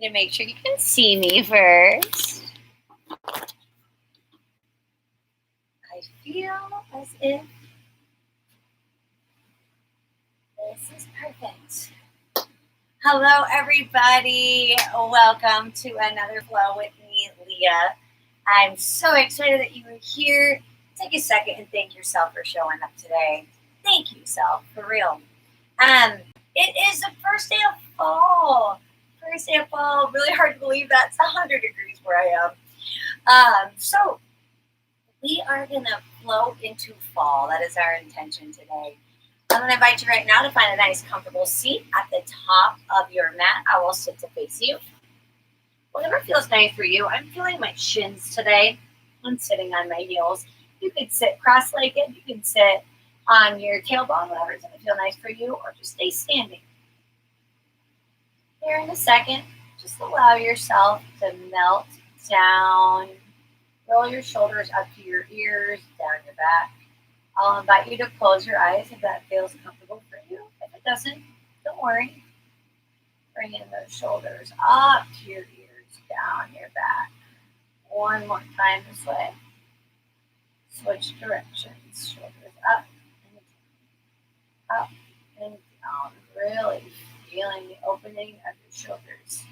to make sure you can see me first. I feel as if this is perfect. Hello, everybody. Welcome to another flow with me, Leah. I'm so excited that you are here. Take a second and thank yourself for showing up today. Thank you, self, for real. It is the first day of fall. First day of fall. Really hard to believe that's 100 degrees where I am. So we are going to flow into fall. That is our intention today. I'm going to invite you right now to find a nice, comfortable seat at the top of your mat. I will sit to face you. Whatever feels nice for you. I'm feeling my shins today. I'm sitting on my heels. You could sit cross-legged. You can sit on your tailbone, whatever's going to feel nice for you, or just stay standing. Here in a second, just allow yourself to melt down. Roll your shoulders up to your ears, down your back. I'll invite you to close your eyes if that feels comfortable for you. If it doesn't, don't worry. Bring in those shoulders up to your ears, down your back. One more time this way. Switch directions. Shoulders up and down. Really feeling the opening of your shoulders.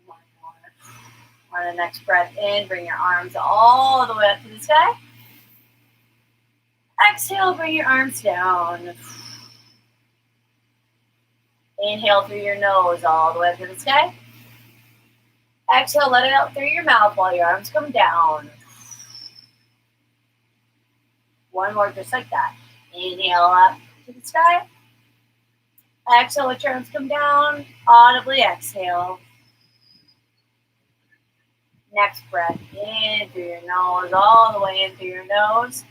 One more. On the next breath in, bring your arms all the way up to the sky. Exhale, bring your arms down. Inhale through your nose all the way up to the sky. Exhale, let it out through your mouth while your arms come down. One more just like that. Inhale up to the sky. Exhale, let your arms come down. Audibly exhale. Next breath in through your nose, all the way in through your nose.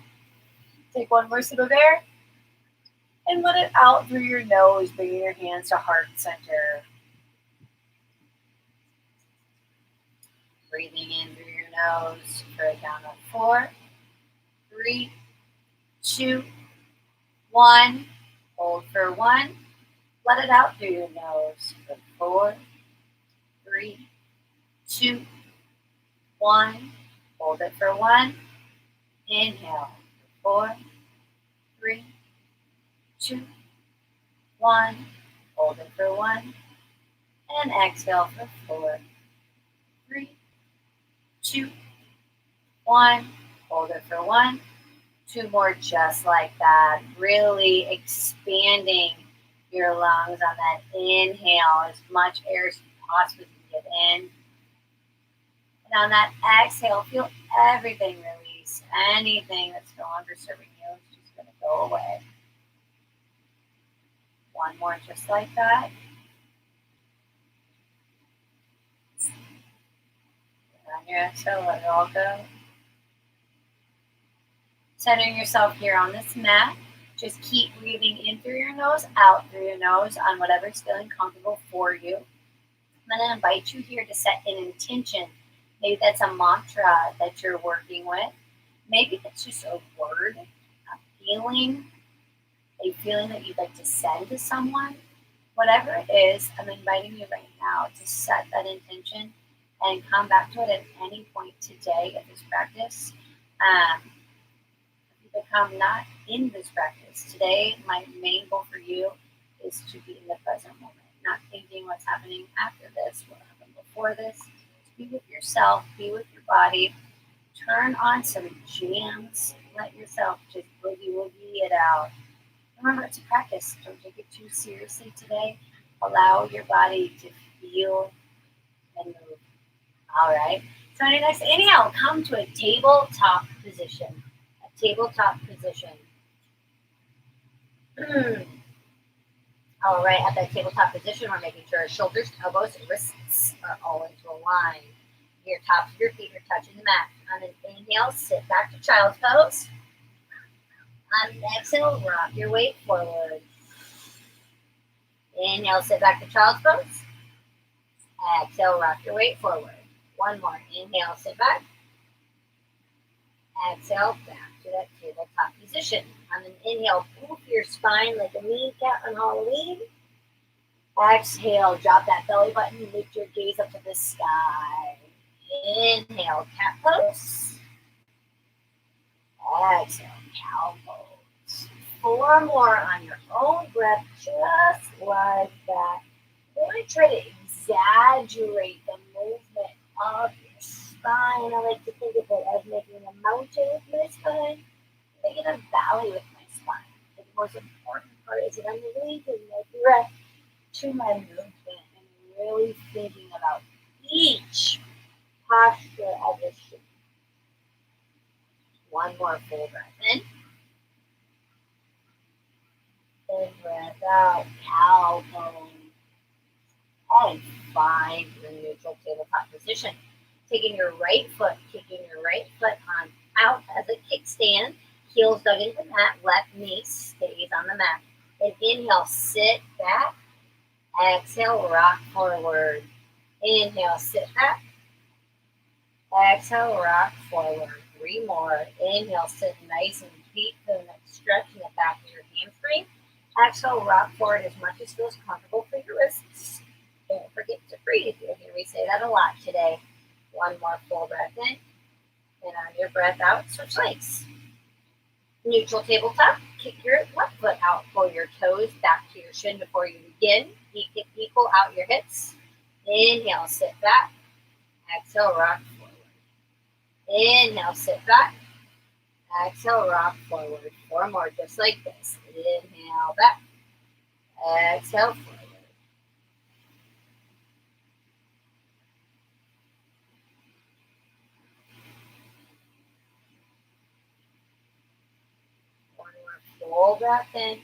Take one more sip of air. And let it out through your nose, bringing your hands to heart center. Breathing in through your nose for a count of 4, 3, 2, 1. Hold for 1. Let it out through your nose for 4, 3, 2, 1. Hold it for 1. Inhale for 4, 3, 2, 1. Hold it for 1. And exhale for 4, 3, 2, 1. Hold it for 1. 2 more just like that. Really expanding your lungs on that inhale. As much air as you possibly can get in. And on that exhale, feel everything release. Anything that's no longer serving you is just going to go away. One more just like that. And on your exhale, let it all go. Centering yourself here on this mat. Just keep breathing in through your nose, out through your nose on whatever's feeling comfortable for you. I'm going to invite you here to set an intention. Maybe that's a mantra that you're working with. Maybe it's just a word, a feeling that you'd like to send to someone. Whatever it is, I'm inviting you right now to set that intention and come back to it at any point today of this practice. If you become not in this practice today, my main goal for you is to be in the present moment, not thinking what's happening after this, what happened before this. Be with yourself, be with your body. Turn on some jams. Let yourself just boogie it out. Remember, it's a practice. Don't take it too seriously today. Allow your body to feel and move. All right. So on your next inhale, come to a tabletop position. A tabletop position. All right. At that tabletop position, we're making sure our shoulders, elbows, and wrists are all into a line. Your tops of your feet are touching the mat. On an inhale, sit back to child's pose. On an exhale, rock your weight forward. Inhale, sit back to child's pose. Exhale, rock your weight forward. One more. Inhale, sit back. Exhale, back to that tabletop position. On an inhale, poof your spine like a mean cat on Halloween. Exhale, drop that belly button, lift your gaze up to the sky. Inhale, cat pose. Exhale, cow pose. 4 more on your own breath, just like that. You want to try to exaggerate the movement of your spine. I like to think of it as making a mountain with my spine, making a valley with my spine. The most important part is that I'm linking my breath to my movement and really thinking about each posture of the shape. One more full breath in. And breath out, cow pose. And find your neutral tabletop position. Taking your right foot, kicking your right foot on out as a kickstand. Heels dug into the mat, left knee stays on the mat. And inhale, sit back. Exhale, rock forward. Inhale, sit back. Exhale, rock forward. 3 more. Inhale, sit nice and deep. Feel that stretch in the back of your hamstring. Exhale, rock forward as much as feels comfortable for your wrists. Don't forget to breathe. You'll hear me say that a lot today. 1 more full breath in. And on your breath out, switch legs. Neutral tabletop. Kick your left foot out. Pull your toes back to your shin before you begin. Equal out your hips. Inhale, sit back. Exhale, rock forward. Inhale, sit back. Exhale, rock forward. 4 more, just like this. Inhale, back. Exhale, forward. One more full breath in.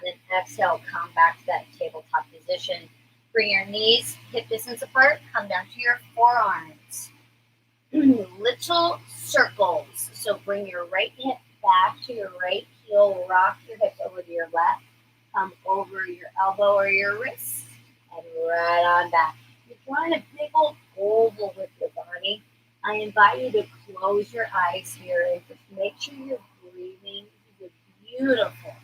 On an exhale, come back to that tabletop position. Bring your knees hip distance apart. Come down to your forearms. Little circles. So bring your right hip back to your right heel. Rock your hips over to your left. Come over your elbow or your wrist. And right on back. You're drawing a big old oval with your body. I invite you to close your eyes here and just make sure you're breathing. This is a beautiful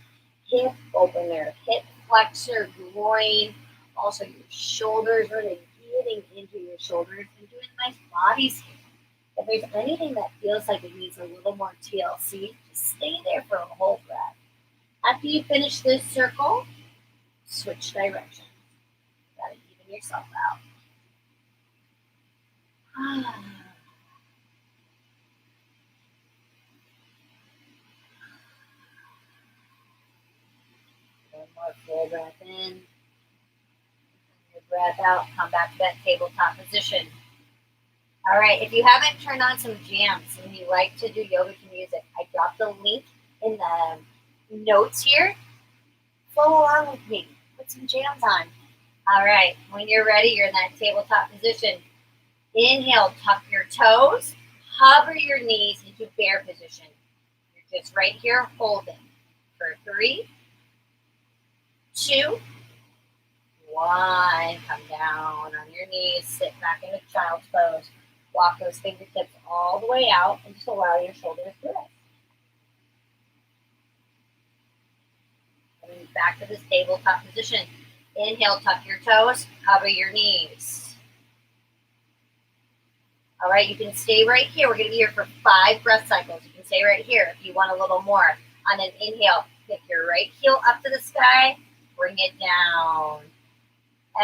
hip opener, hip flexor, groin. Also your shoulders, really getting into your shoulders and doing nice body scan. If there's anything that feels like it needs a little more TLC, just stay there for a whole breath. After you finish this circle, switch directions. Gotta even yourself out. One more full breath in. Your breath out, come back to that tabletop position. All right, if you haven't turned on some jams and you like to do yoga to music, I dropped the link in the notes here. Follow along with me. Put some jams on. All right, when you're ready, you're in that tabletop position. Inhale, tuck your toes, hover your knees into bear position. You're just right here holding for 3, 2, 1. Come down on your knees, sit back into child's pose. Walk those fingertips all the way out and just allow your shoulders to rest. Coming back to this tabletop position. Inhale, tuck your toes, cover your knees. All right, you can stay right here. We're going to be here for 5 breath cycles. You can stay right here if you want a little more. On an inhale, pick your right heel up to the sky, bring it down.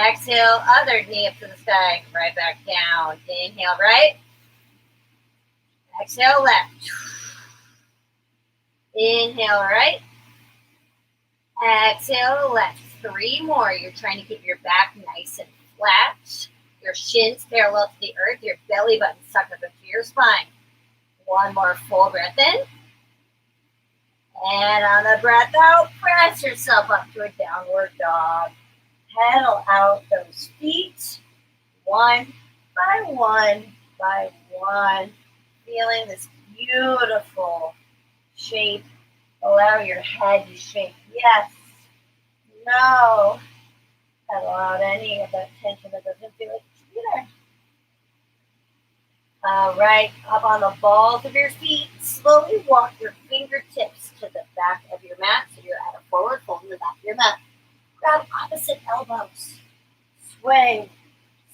Exhale, other knee up to the sky, right back down. Inhale, right. Exhale, left. Inhale, right. Exhale, left. 3 more. You're trying to keep your back nice and flat. Your shins parallel to the earth. Your belly button sucked up into your spine. 1 more full breath in. And on the breath out, press yourself up to a downward dog. Pedal out those feet, 1 by 1 by 1. Feeling this beautiful shape. Allow your head to shake. Yes. No. Pedal out any of that tension that doesn't feel like it's there. All right. Up on the balls of your feet. Slowly walk your fingertips to the back of your mat. So you're at a forward fold in the back of your mat. Grab opposite elbows. Swing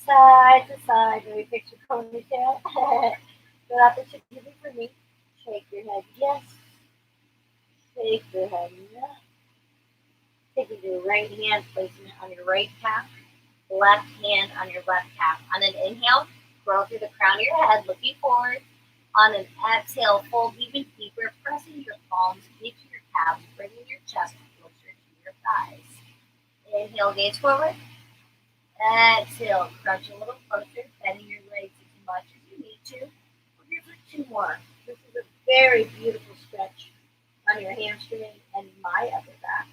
side to side. Maybe picture ponytail. Good opportunity for me. Shake your head, yes. Shake your head, no. Taking your right hand, placing it on your right calf. Left hand on your left calf. On an inhale, grow through the crown of your head, looking forward. On an exhale, fold even deeper, pressing your palms into your calves, bringing your chest closer to your thighs. Inhale, gaze forward. Exhale, crunch a little closer, bending your legs as much as you need to. We're here for 2 more. This is a very beautiful stretch on your hamstring and my upper back.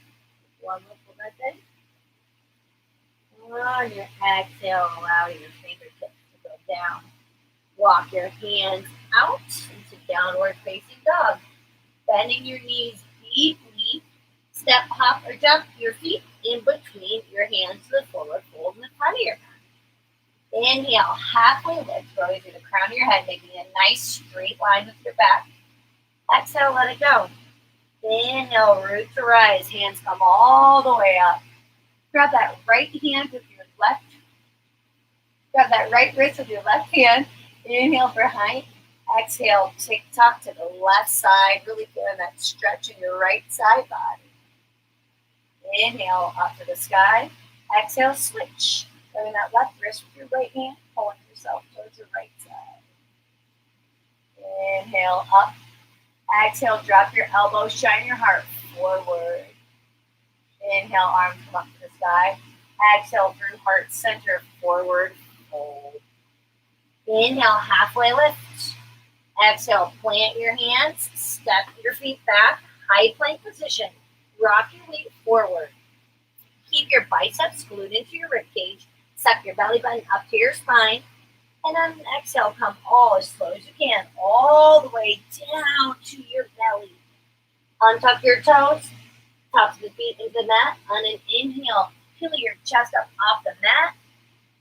One little breath in. On your exhale, allow your fingertips to go down. Walk your hands out into downward facing dog. Bending your knees deeply. Step, hop, or jump your feet in between your hands to the forward fold in the front of your back. Inhale, halfway lift, growing through the crown of your head, making a nice straight line with your back. Exhale, let it go. Inhale, root to rise. Hands come all the way up. Grab that right hand with your left. Grab that right wrist with your left hand. Inhale for height. Exhale, tick-tock to the left side. Really feeling that stretch in your right side body. Inhale, up to the sky. Exhale, switch. Grabbing that left wrist with your right hand. Pulling yourself towards the right side. Inhale, up. Exhale, drop your elbows. Shine your heart forward. Inhale, arms come up to the sky. Exhale, through heart center, forward fold. Inhale, halfway lift. Exhale, plant your hands, step your feet back, high plank position. Rock your weight forward. Keep your biceps glued into your rib cage. Suck your belly button up to your spine. And on an exhale, come all as slow as you can, all the way down to your belly. Untuck your toes, tops of the feet into the mat. On an inhale, peel your chest up off the mat.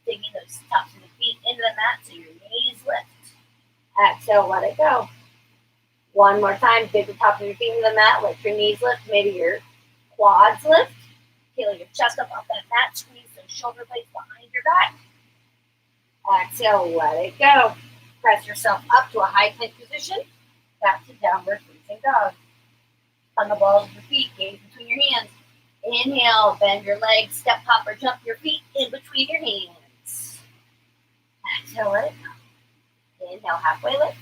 Digging those tops of the feet into the mat so your knees lift. Exhale, let it go. One more time, dig the tops of your feet into the mat. Let your knees lift, maybe your quads lift. Peel your chest up off that mat. Squeeze those shoulder blades behind your back. Exhale, let it go. Press yourself up to a high plank position. Back to downward facing dog. On the balls of your feet, gaze between your hands. Inhale, bend your legs, step, hop, or jump your feet in between your hands. Exhale, let it go. Inhale, halfway lift.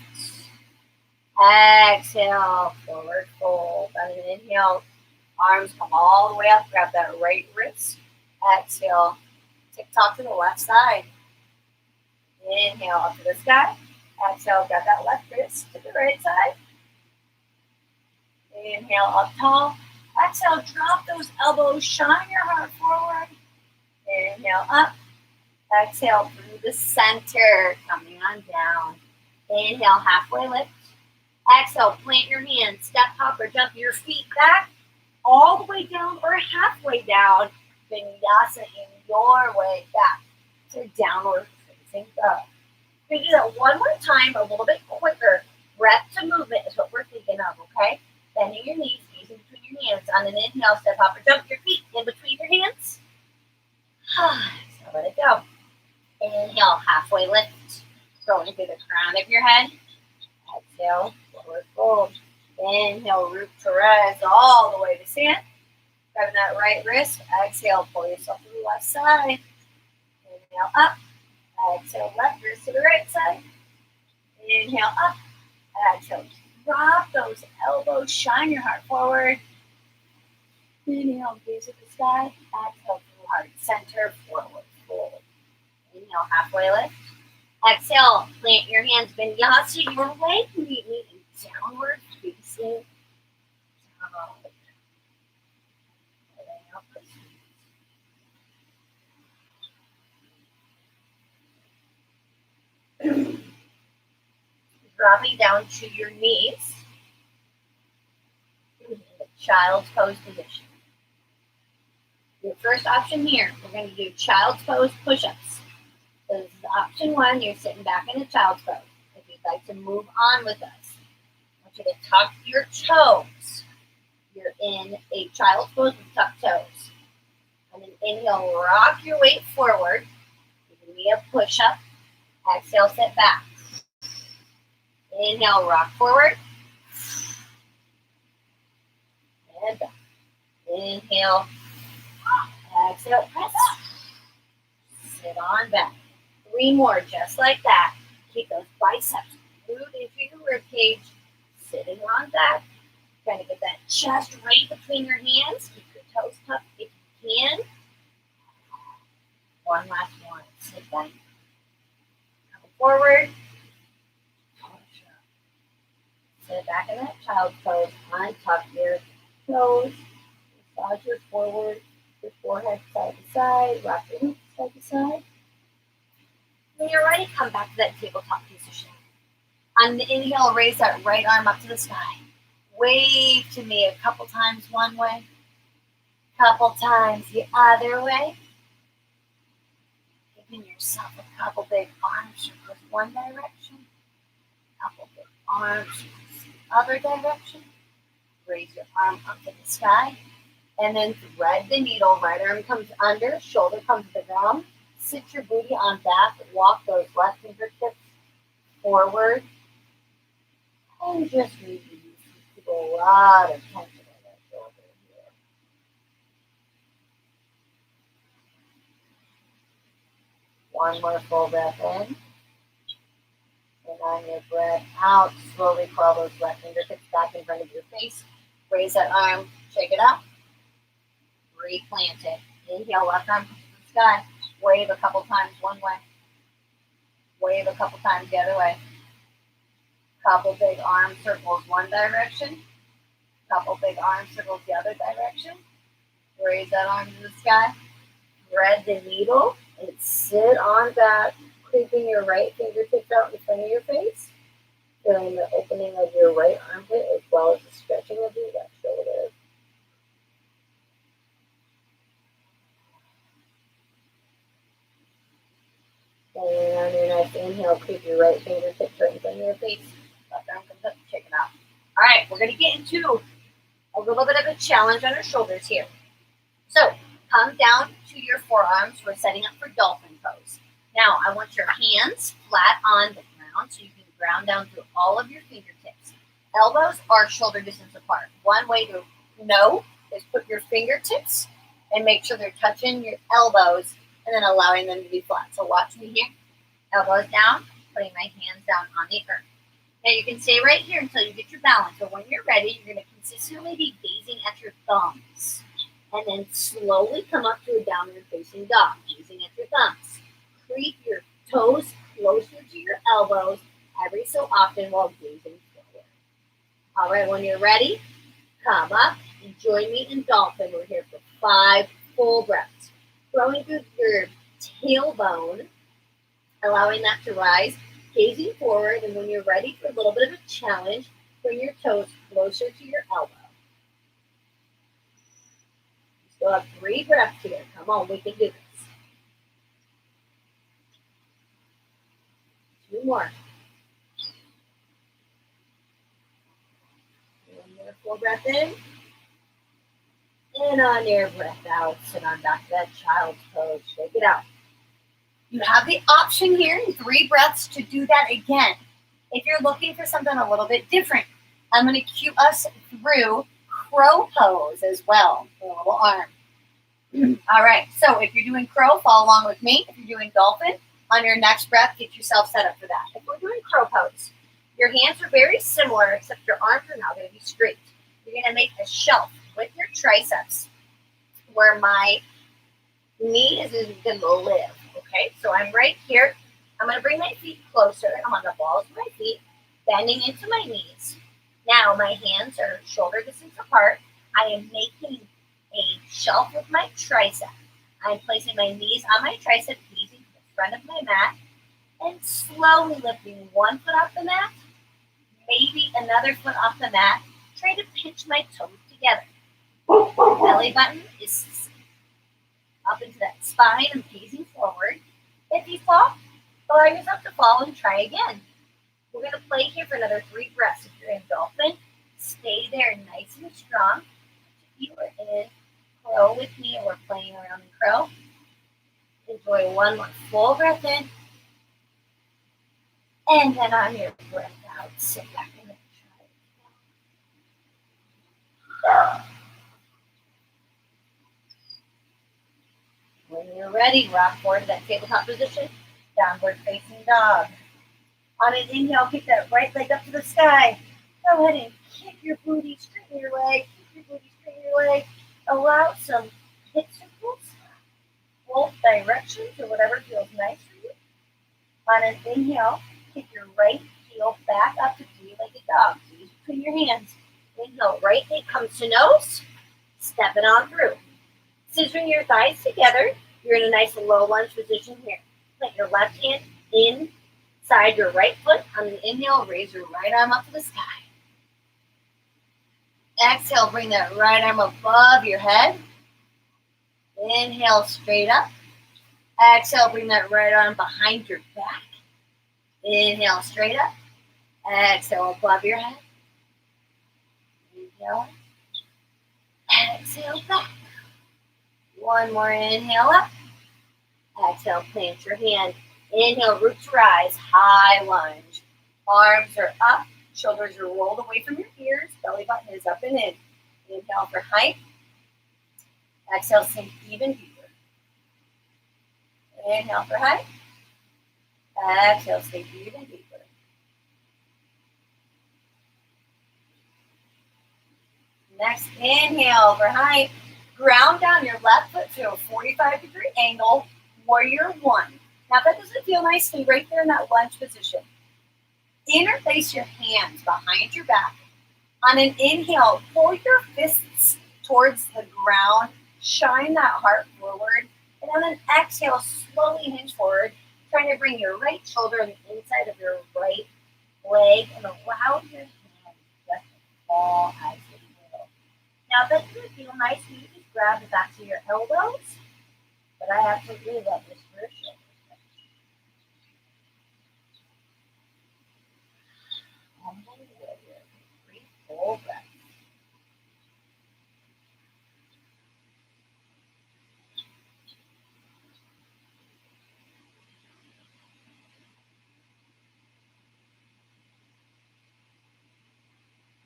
Exhale, forward fold. On an inhale, arms come all the way up. Grab that right wrist. Exhale, tick-tock to the left side. Inhale, up to the sky. Exhale, grab that left wrist to the right side. Inhale, up tall. Exhale, drop those elbows. Shine your heart forward. Inhale, up. Exhale, through the center. Coming on down. Inhale, halfway lift. Exhale, plant your hands. Step, hop, or jump your feet back. All the way down or halfway down. Vinyasa in your way back to downward facing dog. We're going to do that one more time, a little bit quicker. Breath to movement is what we're thinking of, okay? Bending your knees, gazing between your hands. On an inhale, step, hop, or jump your feet in between your hands. So let it go. Inhale, halfway lift. Going through the crown of your head. Exhale, forward fold. Inhale, root to rise all the way to stand. Grabbing that right wrist. Exhale, pull yourself to the left side. Inhale, up. Exhale, left wrist to the right side. Inhale, up. Exhale, drop those elbows. Shine your heart forward. Inhale, gaze at the sky. Exhale, through heart center, forward fold. Inhale, halfway lift. Exhale, plant your hands, vinyasa your way, completely in downward facing dog. Dropping down to your knees in the child's pose position. Your first option here, we're going to do child's pose push-ups. So this is option 1, you're sitting back in a child's pose. If you'd like to move on with us, I want you to tuck your toes. You're in a child's pose with tucked toes. On an Inhale, rock your weight forward. Give me a push-up. Exhale, sit back. Inhale, rock forward. And back. Inhale. Exhale, press. Sit on back. 3 more, just like that. Keep those biceps glued into your rib cage. Sitting on back. Trying to get that chest right between your hands. Keep your toes tucked if you can. One last one. Sit back. Come forward. Push up. Sit back in that child's pose. Untuck your toes. Massage your forward. Your forehead side to side. Rock your hips side to side. When you're ready, come back to that tabletop position. On the inhale, raise that right arm up to the sky. Wave to me a couple times one way, couple times the other way. Giving yourself a couple big arm circles one direction, couple big arm circles the other direction. Raise your arm up to the sky, and then thread the needle. Right arm comes under, shoulder comes to the ground. Sit your booty on back. Walk those left fingertips forward, and just release. A lot of tension in that shoulder here. One more full breath in. And on your breath out, slowly curl those left fingertips back in front of your face. Raise that arm, shake it up. Replant it. Inhale, left arm to the sky. Wave a couple times one way. Wave a couple times the other way. Couple big arm circles one direction. Couple big arm circles the other direction. Raise that arm to the sky. Thread the needle and sit on back, creeping your right fingertips out in front of your face. Feeling the opening of your right armpit as well as the stretching of your left shoulder. And on your next inhale, creep your right fingertips right in front of your face. Left arm comes up, check it out. All right, we're going to get into a little bit of a challenge on our shoulders here. So come down to your forearms. We're setting up for dolphin pose. Now, I want your hands flat on the ground so you can ground down through all of your fingertips. Elbows are shoulder distance apart. One way to know is put your fingertips and make sure they're touching your elbows and then allowing them to be flat. So watch me here. Elbows down, putting my hands down on the earth. Now you can stay right here until you get your balance. But when you're ready, you're going to consistently be gazing at your thumbs. And then slowly come up to a downward facing dog, gazing at your thumbs. Creep your toes closer to your elbows every so often while gazing forward. All right, when you're ready, come up and join me in dolphin. We're here for 5 full breaths. Throwing through your tailbone, allowing that to rise, gazing forward, and when you're ready for a little bit of a challenge, bring your toes closer to your elbow. You still have 3 breaths here. Come on, we can do this. 2 more. One more full breath in. And on your breath out, sit on back to that child's pose. Shake it out. You have the option here in 3 breaths to do that again. If you're looking for something a little bit different, I'm going to cue us through crow pose as well. A little arm. All right. So if you're doing crow, follow along with me. If you're doing dolphin, on your next breath, get yourself set up for that. If we're doing crow pose, your hands are very similar, except your arms are now going to be straight. You're going to make a shelf with your triceps where my knee is going to live. Okay, so I'm right here. I'm going to bring my feet closer. I'm on the balls of my feet, bending into my knees. Now my hands are shoulder distance apart. I am making a shelf with my tricep. I'm placing my knees on my tricep, gazing to the front of my mat, and slowly lifting one foot off the mat, maybe another foot off the mat. Try to pinch my toes together. Belly button is up into that spine. I'm gazing forward. If you fall, allow yourself to fall and try again. We're going to play here for another 3 breaths. If you're in dolphin, stay there nice and strong. If you are in Crow with me, and we're playing around in crow. Enjoy one more full breath in. And then on your breath out, sit back in the child. When you're ready, rock forward to that tabletop position, downward facing dog. On an inhale, kick that right leg up to the sky. Go ahead and kick your booty, straighten your leg, kick your booty, straighten your leg. Allow some hip circles, both directions, or whatever feels nice for you. On an inhale, kick your right heel back up to three-legged dog. Knees between your hands. Inhale, right knee comes to nose. Step it on through. Scissoring your thighs together. You're in a nice low lunge position here. Plant your left hand inside your right foot. On an inhale, raise your right arm up to the sky. Exhale, bring that right arm above your head. Inhale, straight up. Exhale, bring that right arm behind your back. Inhale, straight up. Exhale, above your head. Inhale. Exhale, back. One more inhale up. Exhale, plant your hand. Inhale, root to rise, high lunge. Arms are up, shoulders are rolled away from your ears, belly button is up and in. Inhale for height. Exhale, sink even deeper. Inhale for height. Exhale, sink even deeper. Next, inhale for height. Ground down your left foot to a 45-degree angle. Warrior one. Now, if that doesn't feel nice, stay right there in that lunge position. Interlace your hands behind your back. On an inhale, pull your fists towards the ground. Shine that heart forward. And on an exhale, slowly hinge forward, trying to bring your right shoulder on the inside of your right leg and allow your hands just to fall as you go. Now, if that doesn't feel nice, you just grab the backs of your elbows. But I absolutely love this for a shoulder. Breathe full breath.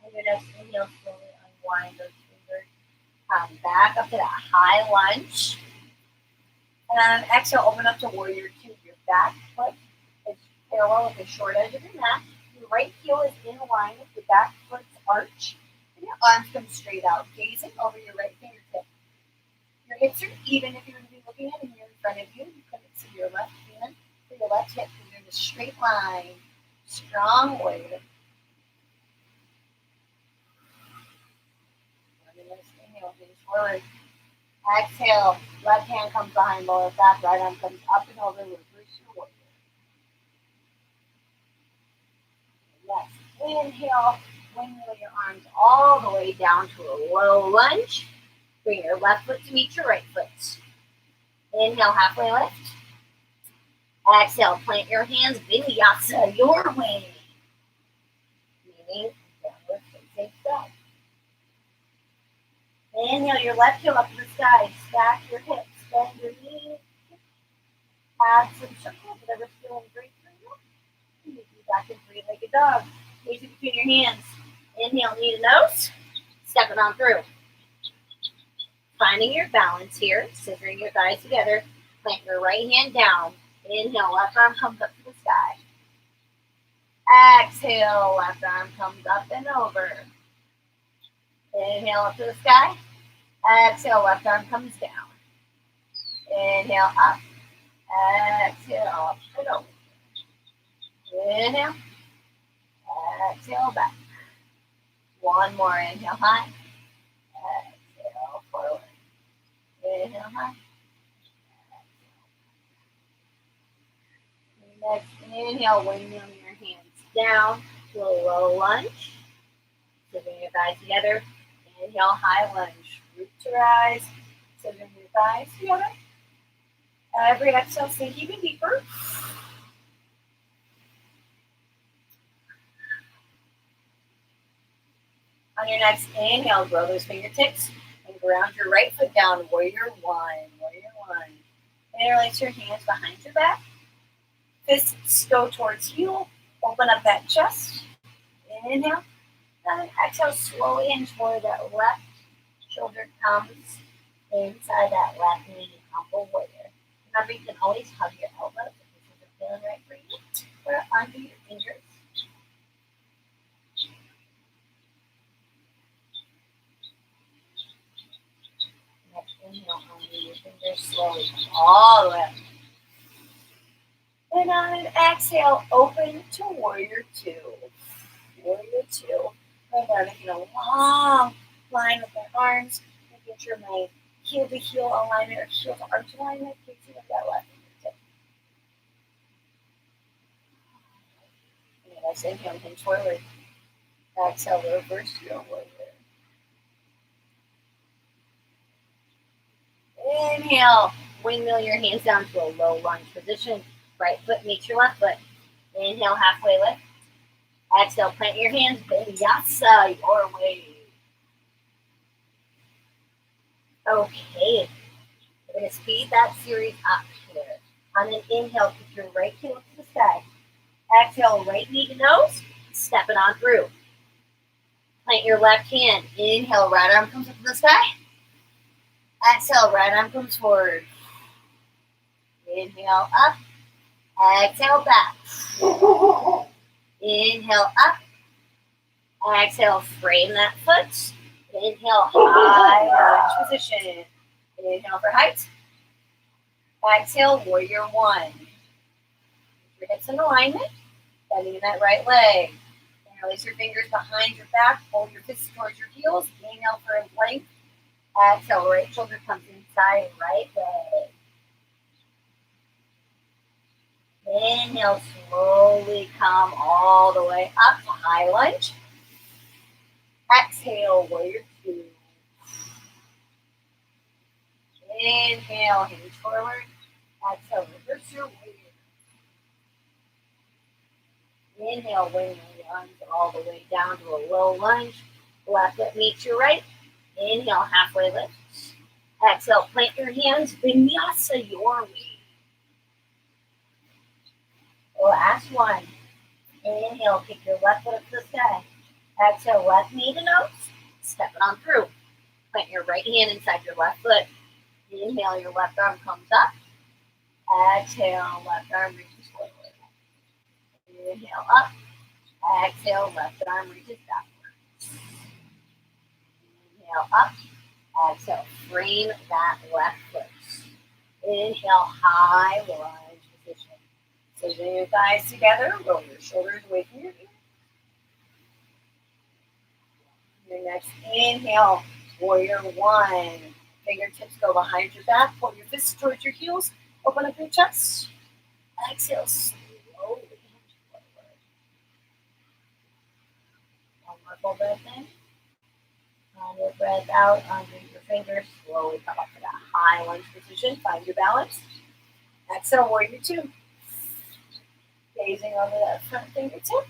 And your next inhale, slowly unwind those fingers. Come back up to that high lunge. And on an exhale, open up to warrior two. Your back foot is parallel with the short edge of your mat. Your right heel is in line with your back foot's arch. And your arms come straight out, gazing over your right fingertip. Your hips are even. If you were to be looking at a mirror in front of you, you couldn't see your left hand or your left hip because you're in a straight line. Strong warrior. Inhale, hinge forward. Exhale, left hand comes behind lower back, right arm comes up and over, reverse your warrior. Yes, inhale, windmill your arms all the way down to a low lunge. Bring your left foot to meet your right foot. Inhale, halfway lift. Exhale, plant your hands, vinyasa your way. Meaning downward facing dog. Inhale your left heel up to the sky. Stack your hips. Bend your knees. Add some circles, whatever's feeling great for you. You can be back in three-legged dog. Knees between your hands. Inhale, knee to nose. Step it on through. Finding your balance here. Scissoring your thighs together. Plant your right hand down. Inhale, left arm comes up to the sky. Exhale, left arm comes up and over. Inhale up to the sky. Exhale, left arm comes down. Inhale up. Exhale up and over. Inhale. Exhale back. One more. Inhale high. Exhale forward. Inhale high. Next, inhale, windmill your hands down to a low lunge. Sitting your thighs together. Inhale, high lunge. Root to rise. Sitting your thighs together. Every exhale, sink even deeper. On your next inhale, grow those fingertips and ground your right foot down, warrior one, warrior one. Interlace your hands behind your back. Fists go towards heel. Open up that chest. Inhale. And exhale, slowly hinge forward. That left shoulder comes inside that left knee, humble warrior. Remember, you can always hug your elbows if this isn't feeling right for you. Or under your fingers. Next inhale, under your fingers, slowly all the way up. And on an exhale, open to warrior two. Warrior two. Right there, making a long line with my arms, making sure my heel to heel alignment or heel to arch alignment keeps you with that left fingertip. And as inhale, hinge forward. Exhale, reverse your warrior. Inhale, windmill your hands down to a low lunge position. Right foot meets your left foot. Inhale, halfway lift. Exhale, plant your hands, vinyasa, your way. Okay, we're going to speed that series up here. On an inhale, kick your right heel to the sky. Exhale, right knee to nose, step it on through. Plant your left hand. Inhale, right arm comes up to the sky. Exhale, right arm comes forward. Inhale, up. Exhale, back. Inhale, up. Exhale, frame that foot. Inhale, high lunge position. Inhale for height. Exhale, warrior one. Your hips in alignment. Bending that right leg. Interlace your fingers behind your back. Pull your fists towards your heels. Inhale for length. Exhale, right shoulder comes inside right leg. Inhale, slowly come all the way up to high lunge. Exhale, warrior two. Inhale, hinge forward. Exhale, reverse your warrior. Inhale, windmill your arms all the way down to a low lunge. Left foot meets your right. Inhale, halfway lift. Exhale, plant your hands, vinyasa your way. Last one. Inhale, kick your left foot up to the sky. Exhale, left knee to nose. Step it on through. Plant your right hand inside your left foot. Inhale, your left arm comes up. Exhale, left arm reaches forward. Inhale, up. Exhale, left arm reaches backwards. Inhale, up. Exhale, frame that left foot. Inhale, high lunge position. So bring your thighs together, roll your shoulders away from your ears. Your next inhale, warrior one. Fingertips go behind your back, pull your fists towards your heels, open up your chest. Exhale, slowly hinge forward. One more full breath in. On your breath out, underneath your fingers, slowly come up to that high lunge position. Find your balance. Exhale, warrior two. Gazing over that front fingertip.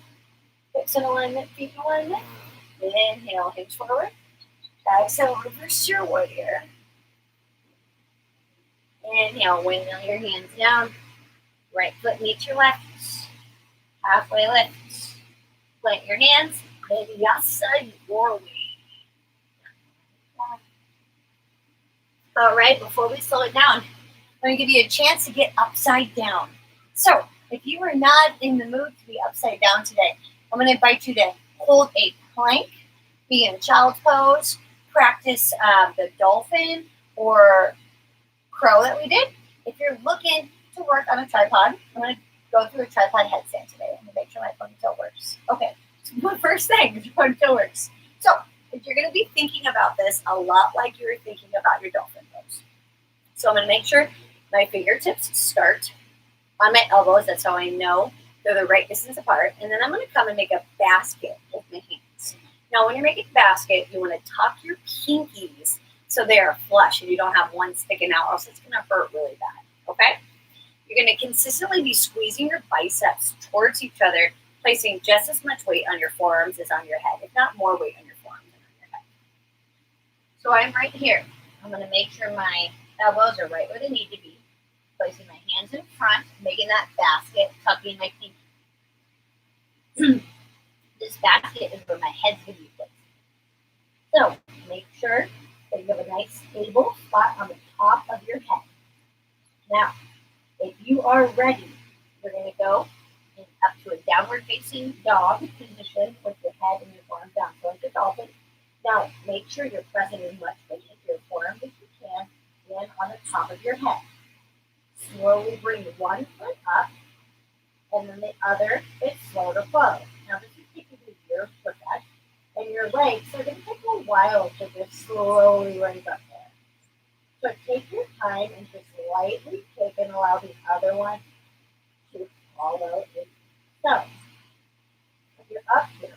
Hips in alignment, feet in alignment. Inhale, hinge forward. Exhale, reverse your warrior. Inhale, windmill your hands down. Right foot meets your left. Halfway lift. Plant your hands. Vinyasa your way. All right, before we slow it down, I'm going to give you a chance to get upside down. So, if you are not in the mood to be upside down today, I'm going to invite you to hold a plank, be in child's pose, practice the dolphin or crow that we did. If you're looking to work on a tripod, I'm going to go through a tripod headstand today. I'm going to make sure my ponytail works. Okay, so the first thing, the ponytail works. So, if you're going to be thinking about this a lot like you were thinking about your dolphin pose. So I'm going to make sure my fingertips start on my elbows. That's how I know they're the right distance apart. And then I'm going to come and make a basket with my hands. Now, when you're making a basket, you want to tuck your pinkies so they are flush and you don't have one sticking out, or else it's going to hurt really bad. Okay? You're going to consistently be squeezing your biceps towards each other, placing just as much weight on your forearms as on your head, if not more weight on your forearms than on your head. So I'm right here. I'm going to make sure my elbows are right where they need to be. Placing my hands in front, making that basket, tucking my feet. This basket is where my head's going to be placed. So make sure that you have a nice stable spot on the top of your head. Now, if you are ready, we're going to go up to a downward facing dog position with your head and your arms down. So like a dolphin. Now, make sure you're pressing as much weight into your forearms as you can in on the top of your head. Slowly bring one foot up, and then the other is slow to follow. Now, this is taking your foot back, and your legs are going to take a while to just slowly raise up there. So take your time and just lightly kick and allow the other one to follow it. So, if you're up here,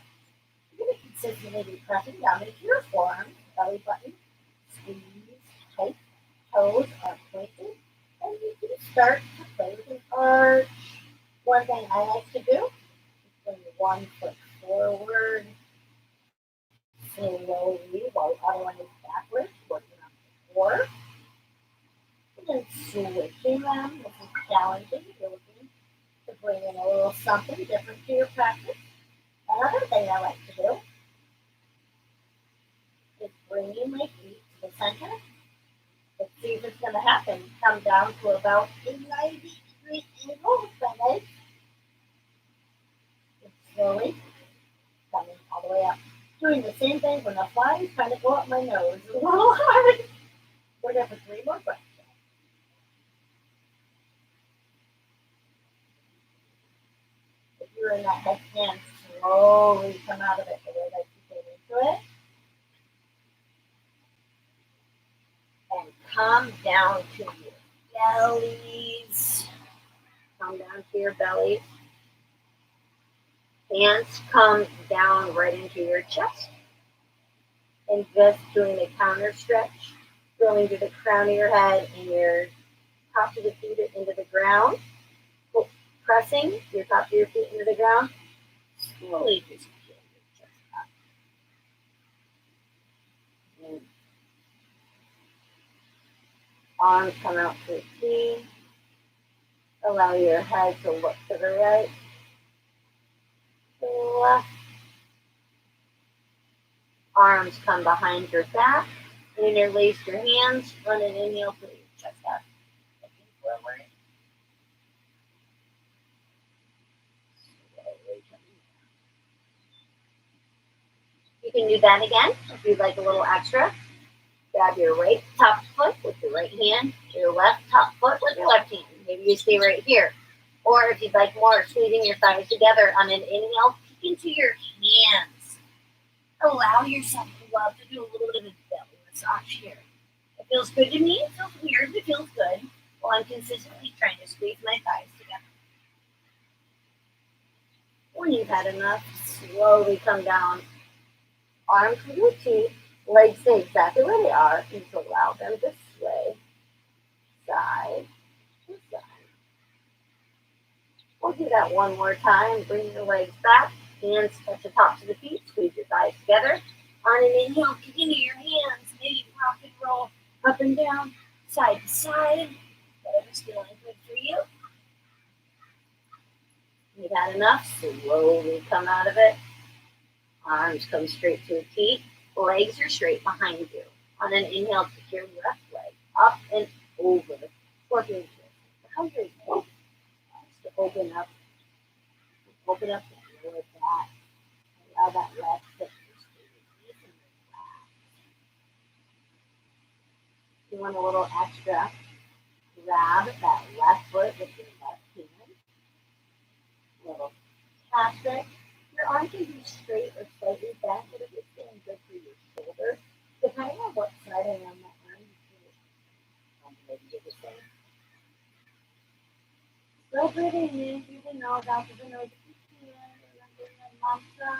you're going to consistently be pressing down into your forearms, belly button, squeeze tight, toes are pointed, and you can start to play with an arch. One thing I like to do is bring one foot forward slowly while the other one is backwards, working on the core. And then switching them. This is challenging. You're looking to bring in a little something different to your practice. Another thing I like to do is bringing my feet to the center. Let's see if it's going to happen. Come down to about a 90-degree angle with my legs. And slowly coming all the way up. Doing the same thing when the flies kind of go up my nose a little hard. We're going for 3 more breaths. If you're in that headstand, slowly come out of it the way that you came into it. And come down to your bellies. Come down to your bellies. Hands come down right into your chest. And just doing a counter stretch, going to the crown of your head and your top of the feet into the ground. Pressing your top of your feet into the ground. Slowly just peel your chest up. And arms come out to the T. Allow your head to look to the right, to the left. Arms come behind your back. Interlace your hands. Run an inhale, put your chest out. Looking forward. Slowly coming down. You can do that again if you'd like a little extra. Grab your right top foot with your right hand, your left top foot with your left hand. Maybe you stay right here. Or if you'd like more, squeezing your thighs together on an inhale, kick into your hands. Allow yourself to love to do a little bit of a belly massage here. It feels good to me. It feels weird, but it feels good. While I'm consistently trying to squeeze my thighs together. When you've had enough, slowly come down. Arms to your teeth. Legs stay exactly where they are. And to allow them to sway side to side. We'll do that one more time. Bring your legs back. Hands touch the tops of the feet. Squeeze your thighs together. On an inhale, kick into your hands. Maybe rock and roll up and down, side to side. Whatever's feeling good for you. You've had enough. Slowly come out of it. Arms come straight to the feet. Legs are straight behind you. On an inhale, kick your left leg up and over. Scorpion twist. How you're going to open up. Open up the lower back. Allow that left hip to stay nice and relaxed. You want a little extra. Grab that left foot with your left hand. A little cast it. Your arm can be straight or slightly bent, but if it's feeling good for your shoulder, depending on what side I am, that arm is do the same. Still breathing in through the nose, out through the nose. Remembering the mantra,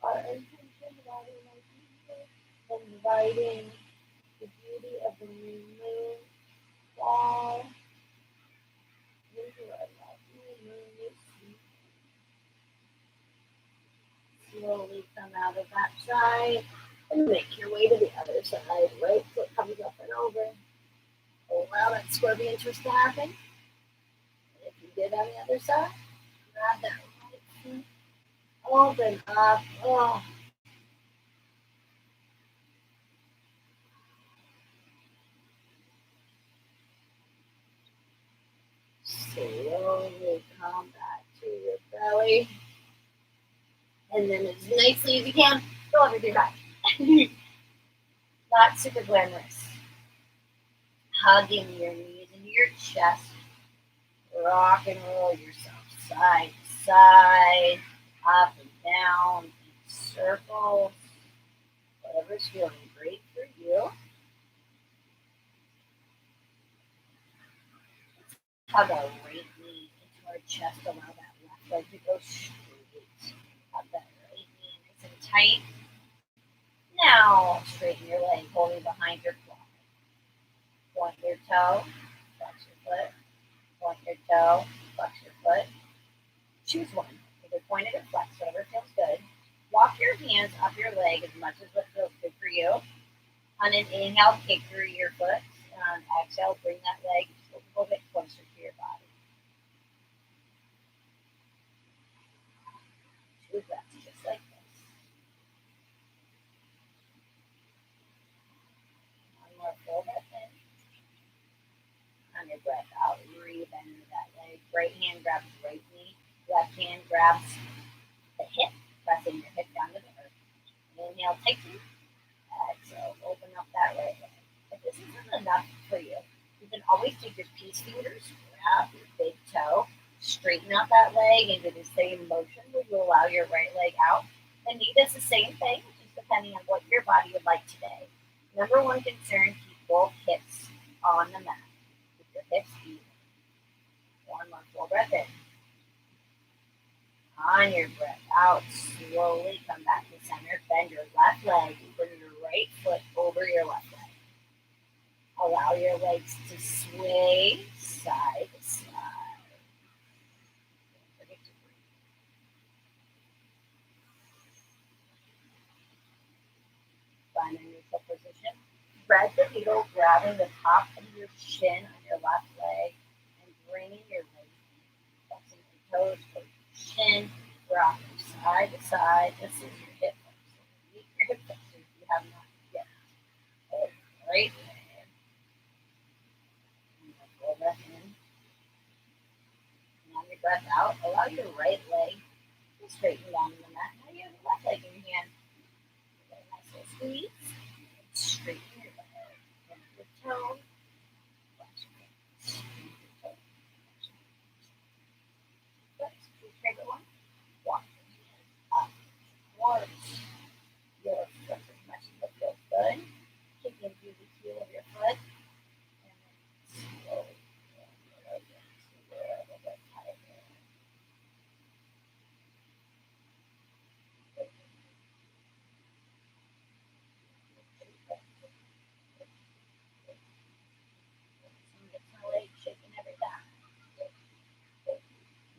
our intention, inviting the beauty of the new moon, fall into our lovely moon. Slowly come out of that side. And make your way to the other side. Right foot comes up and over. Allow that scorpion twist to happen. And if you did on the other side, grab that right foot. Open up. Oh. Slowly come back to your belly. And then as nicely as you can, go over your back. Not super glamorous. Hugging your knees into your chest. Rock and roll yourself side to side, up and down, in circles. Whatever's feeling great for you. Hug our right knee into our chest. Allow that left leg to go straight. Hug that right knee nice and tight. Now straighten your leg, holding behind your quad. Point your toe, flex your foot. Point your toe, flex your foot. Choose one. Either point it or flex, whatever feels good. Walk your hands up your leg as much as what feels good for you. On an inhale, kick through your foot. On exhale, bring that leg just a little bit closer to your body. 2 breaths, just like this. One more full breath in. On your breath out, re-bend into that leg. Right hand grabs right knee. Left hand grabs the hip, pressing your hip down to the earth. Inhale, tighten. Exhale, open up that right leg. If this isn't enough for you, you can always take your peace fingers, grab your big toe, straighten out that leg into the same motion where you allow your right leg out. And knee does the same thing, just depending on what your body would like today. Number one concern, keep both hips on the mat. Keep your hips even. One more full breath in. On your breath out, slowly come back to center. Bend your left leg. Bring your right foot over your left leg. Allow your legs to sway side to side. Don't forget to breathe. Find a neutral position. Thread the needle, grabbing the top of your shin on your left leg and bringing your right knee. Flexing your toes, towards your shin, rocking side to side. This is your hip flexor. Meet your hip flexor if you have not yet. Hold right there. Full breath in. And on your breath out, allow your right leg to straighten down in the mat. Now you have the left leg in your hand. Get a nice little squeeze. Straighten your leg. Bend your toe. Flex your foot. Straighten your toe. Flex your trigger one. Walk your hands up towards your foot as much as it feels good. Kicking through the heel of your foot. And then slowly bend your leg into a little bit tighter. Shaking every time.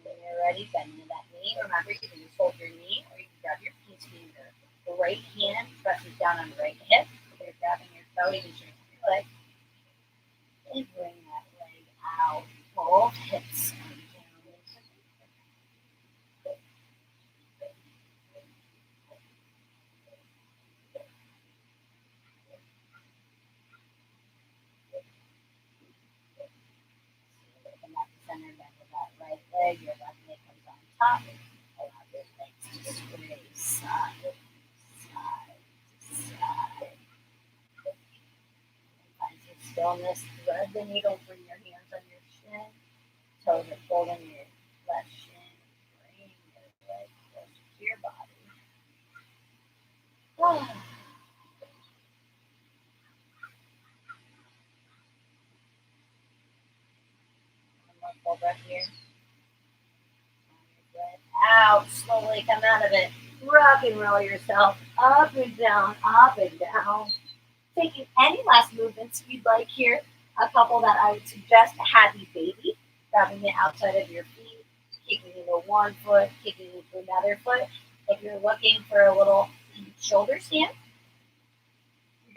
When you're ready, bend into that knee. Remember, you can just hold your knee or you can grab your peace finger. The right hand presses down on the right hip. If you're grabbing your toe, you can straighten your leg. And bring that leg out. Both hips come down. Come back to center, bend with that right leg. Your left leg comes on top. Allow your legs to sway side to side to side. Find some stillness. Thread the needle. Bring your hands on your shin. Toes are folding your left shin. Bring your leg closer to your body. One more full breath here. Breath out. Slowly come out of it. Rock and roll yourself up and down, up and down. Taking any last movements you'd like here. A couple that I would suggest: a happy baby, grabbing the outside of your feet, kicking into one foot, kicking into another foot. If you're looking for a little shoulder stand,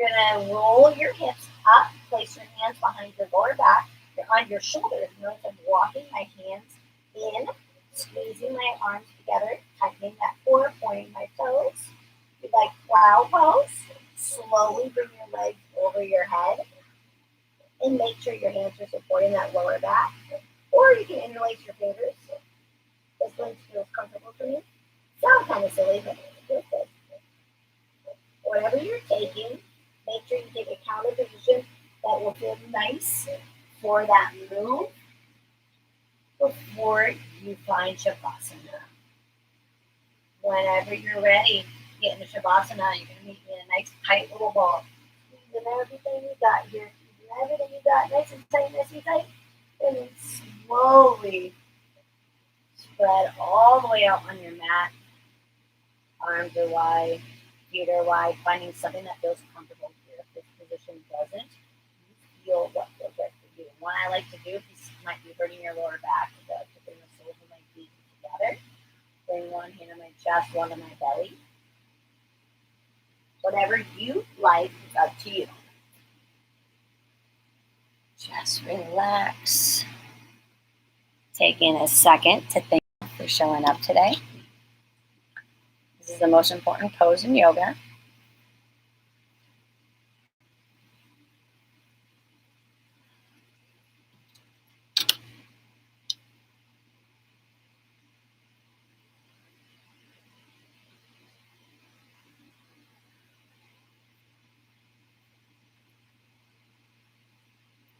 going to roll your hips up, place your hands behind your lower back. You're on your shoulders. Notice I'm walking my hands in, squeezing my arms together, tightening that core, pointing my toes. If you'd like plow pose, slowly bring your legs over your head and make sure your hands are supporting that lower back. Or you can interlace your fingers. This one feels comfortable for me. Sounds kind of silly, but it feels good. Whatever you're taking, make sure you take a counter position that will feel nice for that move before you find Shavasana. Whenever you're ready, get into Shavasana. You're going to meet me in a nice tight little ball. Squeezing everything you got here. Squeezing everything you got. Nice and tight, nice and tight. And then slowly spread all the way out on your mat. Arms are wide, feet are wide, finding something that feels comfortable here. If this position doesn't, you feel what feels right for you. And what I like to do, if this might be hurting your lower back, is I like to bring the soles of my feet together. Bring one hand on my chest, one on my belly. Whatever you like, it's up to you. Just relax. Taking a second to thank you for showing up today. This is the most important pose in yoga.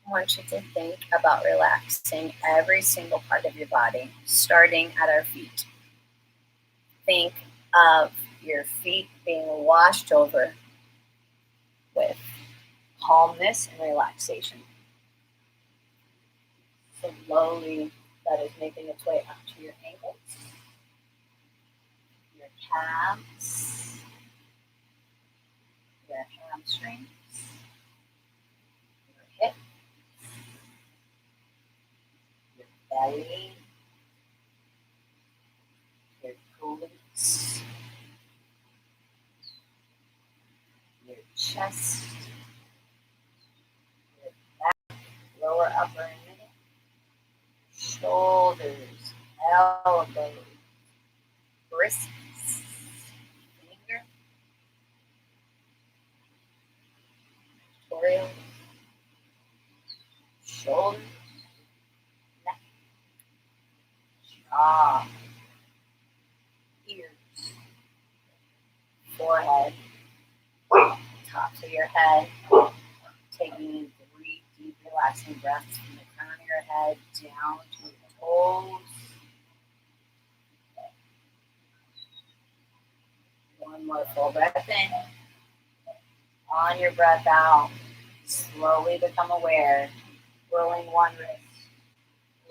I want you to think about relaxing every single part of your body, starting at our feet. Think of your feet being washed over with calmness and relaxation. Slowly, that is making its way up to your ankles, your calves, your hamstrings, your hips, your belly, your glutes, your chest, your back, lower upper and middle, shoulders, elbows, wrists, fingers, pectorals, shoulders, neck, jaw, ears, forehead, tops of your head, taking 3 deep relaxing breaths from the crown of your head down to your toes. One more full breath in. On your breath out, slowly become aware, rolling one wrist,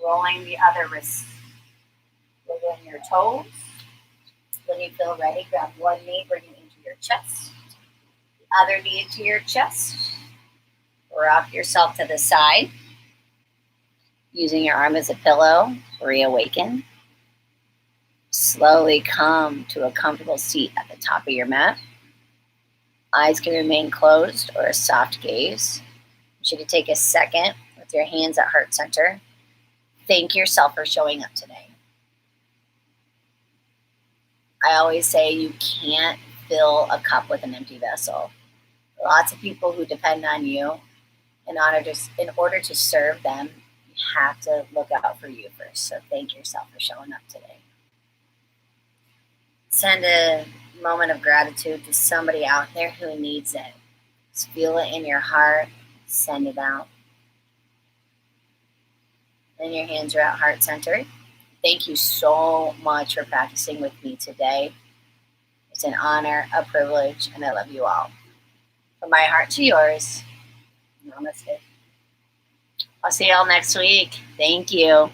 rolling the other wrist, wiggling your toes. When you feel ready, grab one knee, bring it into your chest, the other knee into your chest. Rock yourself to the side, using your arm as a pillow, reawaken. Slowly come to a comfortable seat at the top of your mat. Eyes can remain closed or a soft gaze. I want you to take a second with your hands at heart center. Thank yourself for showing up today. I always say you can't fill a cup with an empty vessel. Lots of people who depend on you. In order to serve them, you have to look out for you first. So thank yourself for showing up today. Send a moment of gratitude to somebody out there who needs it. Just feel it in your heart. Send it out. Then your hands are at heart center. Thank you so much for practicing with me today. It's an honor, a privilege, and I love you all. From my heart to yours, namaste. I'll see y'all next week. Thank you.